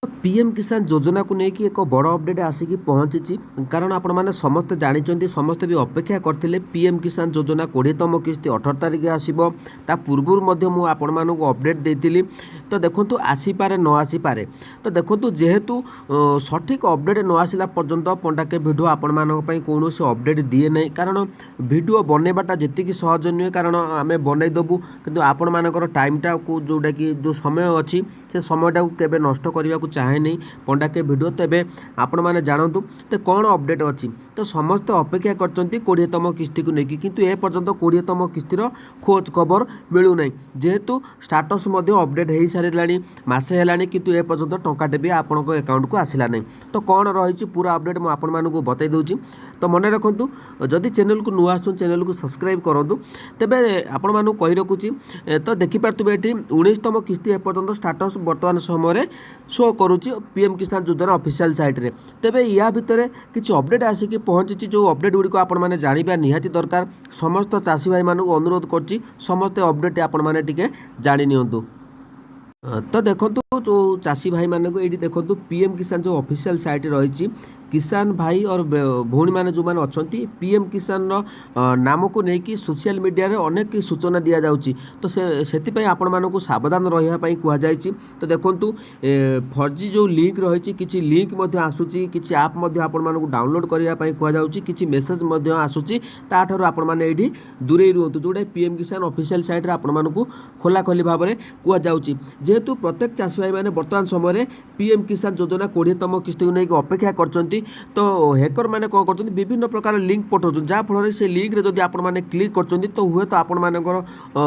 PM किसान योजना को लेकिन एक बड़ अपडेट आसिक पहुंची। कारण आपण मैंने समस्ते जानते समस्ते भी अपेक्षा करते पीएम किसान योजना 20तम किस्ती 18 तारिख आसो ता पूर्व आपण मानक अपडेट देती। तो देखो आसीपारे न आसीपारे तो देखो जेहेतु सठिक अपडेट न आसला पर्यंत पंडाके भिडियो आपण मानी कौन अपडेट दिए ना। कारण भिडियो बनवाटा जी सहज नुहे कारण आम बनईदेबू कि आपण मानकर टाइमटा को जोटा कि जो समय अच्छी से समयटा केवे नष्ट करने को चाहे नहीं पंडाके भिडियो। तेबे आपण मैंने जानतु तो कौन अपडेट अच्छी तो समस्त अपेक्षा कर 20तम किस्ती को लेकिन किंतु ए पर्यंत 20तम किस्तीर खोज खबर मिलूना जेहेतु स्टाटस अपडेट हो सारा मसे है किंतु ए पर्यंत टंकाटे भी आपण अकाउंट को आसला नहीं। तो कौन रही पूरा अपडेट मुझे आपण मानक बतई दूँ। तो मन रखु जदि चैनल को नुआ आसुन चैनल को सब्सक्राइब करूँ तेबे आपण मानक कही रखुची। तो देखिपे ये 19तम किस्ती एपर्यंत स्टाटस बर्तमान समय शो करुच्ची पीएम किसान योजना ऑफिशियल साइट रे। तेबे या भितर किसी अपडेट आसिक पहुँची जो अपडेट गुड़िक आपण मैंने जाना निहाती दरकार। समस्त चाषी भाई मानक अनुरोध कर समस्त अपडेट आपण मैंने टिके जानी नियंतु। तो देखो जो चाषी भाई मानक ये देखो पीएम किसान जो ऑफिशियल साइट रही किसान भाई और भौणी मैंने जो मैंने अच्छा पीएम किसान नाम को लेकिन सोशल मीडिया रे अनेक सूचना दि जाऊँगी। तो से आपण मानक सावधान रही कहुई। तो देखो फर्जी जो लिंक रही कि लिंक आसूची कि आप आपण मानक डाउनलोड करने कहुच्छी कि मेसेज आसूची ताठू आपण मैंने ये दूरे रुहतु जोटा पीएम किसान ऑफिशियल साइट रे आपण मानक खोला खोली भाव में कहुच्छी। जेहेतु प्रत्येक चाषी भाई मैंने बर्तमान समय पीएम किसान योजना 20तम किस्ती को लेकिन अपेक्षा कर। तो हैकर मैंने कौन कर विभिन्न प्रकार लिंक पठाऊँ जहाँफल से लिंक रे जदि आपण मैंने क्लिक कर तो हुए तो आपण मानकर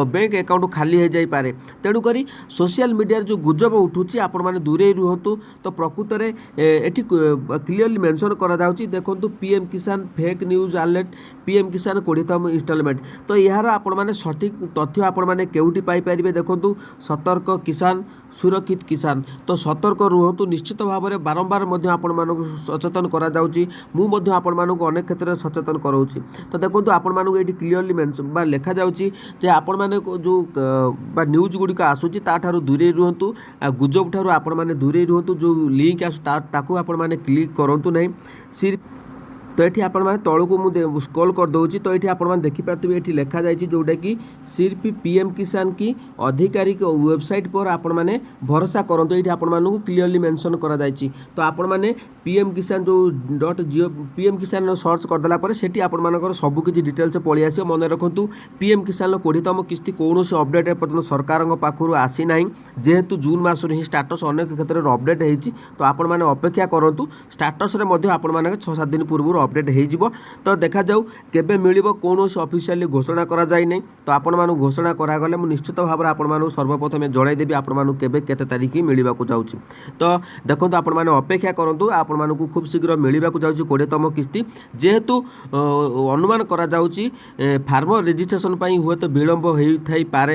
बैंक अकाउंट खाली हो जापे। तेणुक सोशल मीडिया जो गुजब उठूँ आपण मैंने दूरे रुहतु। तो प्रकृत में ये क्लीयरली मेंशन करा देखो पीएम किसान फेक न्यूज अलर्ट पीएम किसान 20तम इंस्टॉलमेंट। तो यार आपण मैंने सठिक तथ्य आपण मैंने केउटी पाई परिबे। देखो सतर्क किसान सुरक्षित किसान। तो सतर्क रुहतु निश्चित भाव में बारंबार आपण मानक सचेतन करा जाउची। मु मध्य आपण मानक अनेक क्षेत्र में सचेतन कराऊँगी। तो देखो आपण मानक ये क्लीयरली मेंशन बा लिखा जाउची जे आपण माने जो न्यूज गुड़िक आसूची ताठारु दूरे रुहतु। गुजब ठारू आपण माने दूरे रुहतु। जो लिंक आसु ताकू आपण माने क्लिक करंतु नहीं सिर्फ। तो ये आपण मैंने तौक मुझे स्क्रॉल कर दूसरी। तो ये आपण मैंने देखिपे ये लिखा जाए जोटा कि सिर्फ पीएम किसान की आधिकारिक वेबसाइट पर आपण मैंने भरोसा करंतु। ये आपण मानक क्लीयरली मेंशन करा जायछि। तो आपण मैंने पीएम किसान जो .gov पीएम किसान सर्च करदेला से आपण मानकर सबकि डिटेल्स पलि आस। मन रखु पीएम किसान 20तम किस्ती कौन अपडेट एपर्तन सरकार पाखु आसी ना जेहेतु जून मास ही स्टाटस अनेक क्षेत्र में अपडेट होती। तो आपण मैंने अपेक्षा करूँ स्टाटस आपण मैंने 6-7 दिन पूर्व अपडेट हो। तो देखा जाऊ केबे मिलिबो कौन ऑफिशियली घोषणा करा जाय नहीं। तो आपण मानू घोषणा करागले मु निश्चित भाव में आपण मानू सर्वप्रथम जनईदेवी आपण मानू केबे केते तारीख मिलवा को जाउची। तो देखो आपण माने अपेक्षा करंतु आपण मानू खूब शीघ्र मिलवा को जाउची 20तम किस्ती। जेहेतु अनुमान करा जाउची फार्मर रजिस्ट्रेशन पई हुए तो विलंब होई थाई पारे।